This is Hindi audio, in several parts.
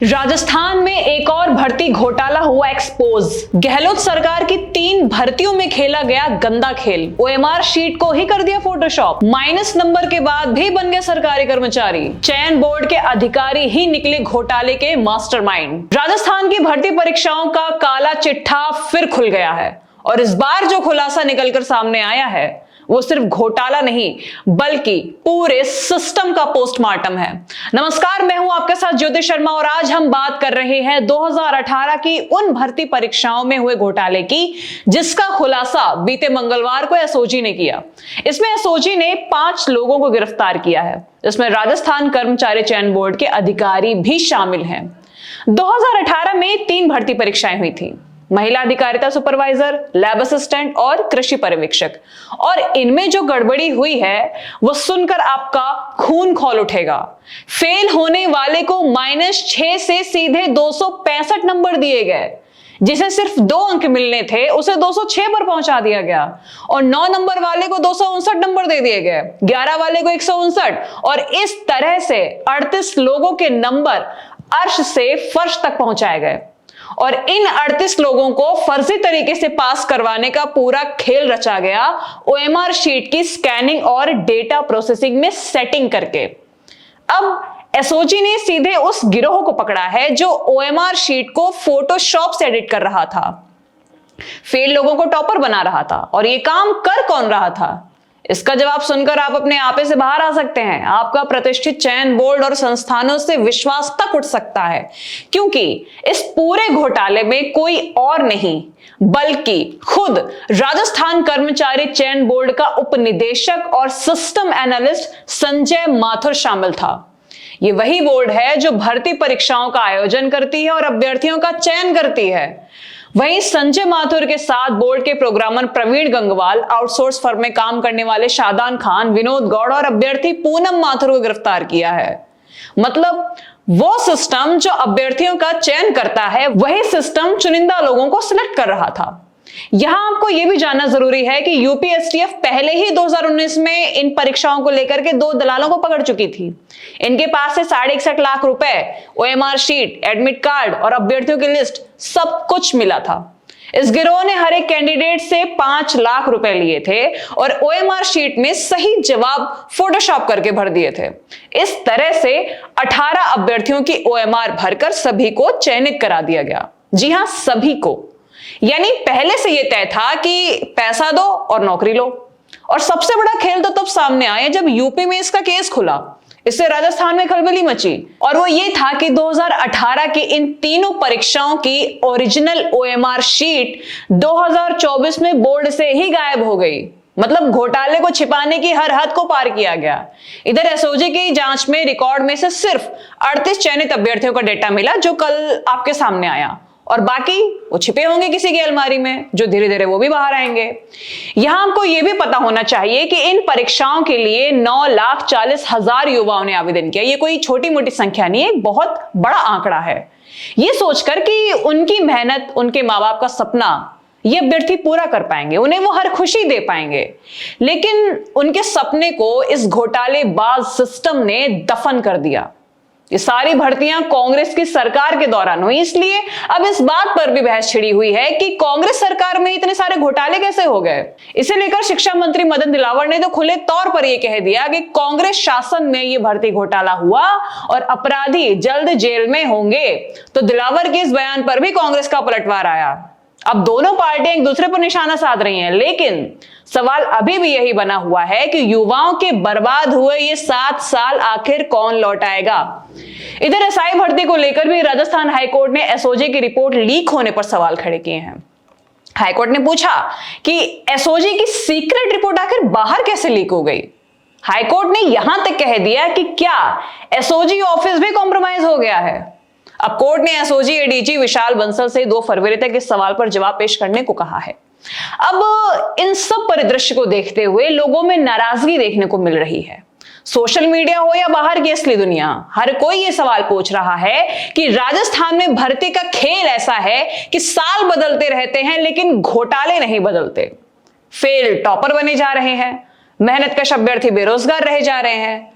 राजस्थान में एक और भर्ती घोटाला हुआ एक्सपोज। गहलोत सरकार की 3 भर्तियों में खेला गया गंदा खेल। ओएमआर शीट को ही कर दिया फोटोशॉप। माइनस नंबर के बाद भी बन गए सरकारी कर्मचारी। चयन बोर्ड के अधिकारी ही निकले घोटाले के मास्टरमाइंड। राजस्थान की भर्ती परीक्षाओं का काला चिट्ठा फिर खुल गया है और इस बार जो खुलासा निकलकर सामने आया है वो सिर्फ घोटाला नहीं बल्कि पूरे सिस्टम का पोस्टमार्टम है। नमस्कार, मैं हूं आपके साथ ज्योति शर्मा और आज हम बात कर रहे हैं 2018 की उन भर्ती परीक्षाओं में हुए घोटाले की जिसका खुलासा बीते मंगलवार को एसओजी ने किया। इसमें एसओजी ने 5 लोगों को गिरफ्तार किया है। इसमें राजस्थान कर्मचारी चयन बोर्ड के अधिकारी भी शामिल हैं। 2018 में 3 भर्ती परीक्षाएं हुई थी, महिला अधिकारिता सुपरवाइजर, लैब असिस्टेंट और कृषि पर्यवेक्षक। और इनमें जो गड़बड़ी हुई है वो सुनकर आपका खून खौल उठेगा। फेल होने वाले को -6 से सीधे 265 नंबर दिए गए। जिसे सिर्फ 2 अंक मिलने थे उसे 206 पर पहुंचा दिया गया और 9 नंबर वाले को 259 नंबर दे दिए गए, 11 वाले को 159 और इस तरह से 38 लोगों के नंबर अर्श से फर्श तक पहुंचाए गए। और इन 38 लोगों को फर्जी तरीके से पास करवाने का पूरा खेल रचा गया ओएमआर शीट की स्कैनिंग और डेटा प्रोसेसिंग में सेटिंग करके। अब एसओजी ने सीधे उस गिरोह को पकड़ा है जो ओएमआर शीट को फोटोशॉप से एडिट कर रहा था, फेल लोगों को टॉपर बना रहा था। और ये काम कर कौन रहा था? इसका जवाब सुनकर आप अपने आपे से बाहर आ सकते हैं। आपका प्रतिष्ठित चयन बोर्ड और संस्थानों से विश्वास तक उठ सकता है, क्योंकि इस पूरे घोटाले में कोई और नहीं बल्कि खुद राजस्थान कर्मचारी चयन बोर्ड का उपनिदेशक और सिस्टम एनालिस्ट संजय माथुर शामिल था। ये वही बोर्ड है जो भर्ती परीक्षाओं का आयोजन करती है और अभ्यर्थियों का चयन करती है। वहीं संजय माथुर के साथ बोर्ड के programmer Praveen Gangwal, outsource firm में काम करने वाले शादान खान, विनोद गौड़ और अभ्यर्थी पूनम माथुर को गिरफ्तार किया है। मतलब वो सिस्टम जो अभ्यर्थियों का चयन करता है वही सिस्टम चुनिंदा लोगों को सिलेक्ट कर रहा था। यहां आपको यह भी जानना जरूरी है कि यूपीएससीएफ पहले ही 2019 में इन परीक्षाओं को लेकर के 2 दलालों को पकड़ चुकी थी। इनके पास से 61.5 लाख रुपए, ओएमआर शीट, एडमिट कार्ड और अभ्यर्थियों की लिस्ट सब कुछ मिला था। इस गिरोह ने हर एक कैंडिडेट से 5 लाख रुपए लिए थे और ओएमआर शीट में सही जवाब फोटोशॉप करके भर दिए थे। इस तरह से 18 अभ्यर्थियों की ओएमआर भरकर सभी को चयनित करा दिया गया। जी हां, सभी को। यानी पहले से यह तय था कि पैसा दो और नौकरी लो। और सबसे बड़ा खेल तो तब सामने आया जब यूपी में इसका केस खुला। इससे राजस्थान में खलबली मची और वो ये था कि 2018 की इन तीनों परीक्षाओं की ओरिजिनल ओएमआर शीट 2024 में बोर्ड से ही गायब हो गई। मतलब घोटाले को छिपाने की हर हद को पार किया गया। इधर एसओजी की जांच में रिकॉर्ड में से सिर्फ 38 चयनित अभ्यर्थियों का डेटा मिला जो कल आपके सामने आया और बाकी वो छिपे होंगे किसी की अलमारी में, जो धीरे धीरे वो भी बाहर आएंगे। यहां आपको यह भी पता होना चाहिए कि इन परीक्षाओं के लिए 9,40,000 युवाओं ने आवेदन किया। ये कोई छोटी मोटी संख्या नहीं है, एक बहुत बड़ा आंकड़ा है। ये सोचकर कि उनकी मेहनत, उनके माँ बाप का सपना ये अभ्यर्थी पूरा कर पाएंगे, उन्हें वो हर खुशी दे पाएंगे, लेकिन उनके सपने को इस घोटालेबाज सिस्टम ने दफन कर दिया। ये सारी भर्तियां कांग्रेस की सरकार के दौरान हुई, इसलिए अब इस बात पर भी बहस छिड़ी हुई है कि कांग्रेस सरकार में इतने सारे घोटाले कैसे हो गए। इसे लेकर शिक्षा मंत्री मदन दिलावर ने तो खुले तौर पर यह कह दिया कि कांग्रेस शासन में यह भर्ती घोटाला हुआ और अपराधी जल्द जेल में होंगे। तो दिलावर के इस बयान पर भी कांग्रेस का पलटवार आया। अब दोनों पार्टियां एक दूसरे पर निशाना साध रही हैं, लेकिन सवाल अभी भी यही बना हुआ है कि युवाओं के बर्बाद हुए ये 7 साल आखिर कौन लौटाएगा। इधर एसआई भर्ती को लेकर भी राजस्थान हाईकोर्ट ने एसओजी की रिपोर्ट लीक होने पर सवाल खड़े किए हैं। हाईकोर्ट ने पूछा कि एसओजी की सीक्रेट रिपोर्ट आखिर बाहर कैसे लीक हो गई। हाईकोर्ट ने यहां तक कह दिया कि क्या एसओजी ऑफिस भी कॉम्प्रोमाइज हो गया है। अब कोर्ट ने एसओजी एडीजी विशाल बंसल से 2 फरवरी तक इस सवाल पर जवाब पेश करने को कहा है। अब इन सब परिदृश्य को देखते हुए लोगों में नाराजगी देखने को मिल रही है। सोशल मीडिया हो या बाहर की असली दुनिया, हर कोई ये सवाल पूछ रहा है कि राजस्थान में भर्ती का खेल ऐसा है कि साल बदलते रहते हैं लेकिन घोटाले नहीं बदलते। फेल टॉपर बने जा रहे हैं, मेहनतकश अभ्यर्थी बेरोजगार रह जा रहे हैं।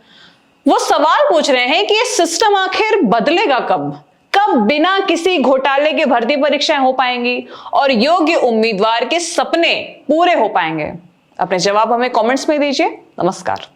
वो सवाल पूछ रहे हैं कि ये सिस्टम आखिर बदलेगा कब कब बिना किसी घोटाले के भर्ती परीक्षाएं हो पाएंगी और योग्य उम्मीदवार के सपने पूरे हो पाएंगे? अपने जवाब हमें कमेंट्स में दीजिए। नमस्कार।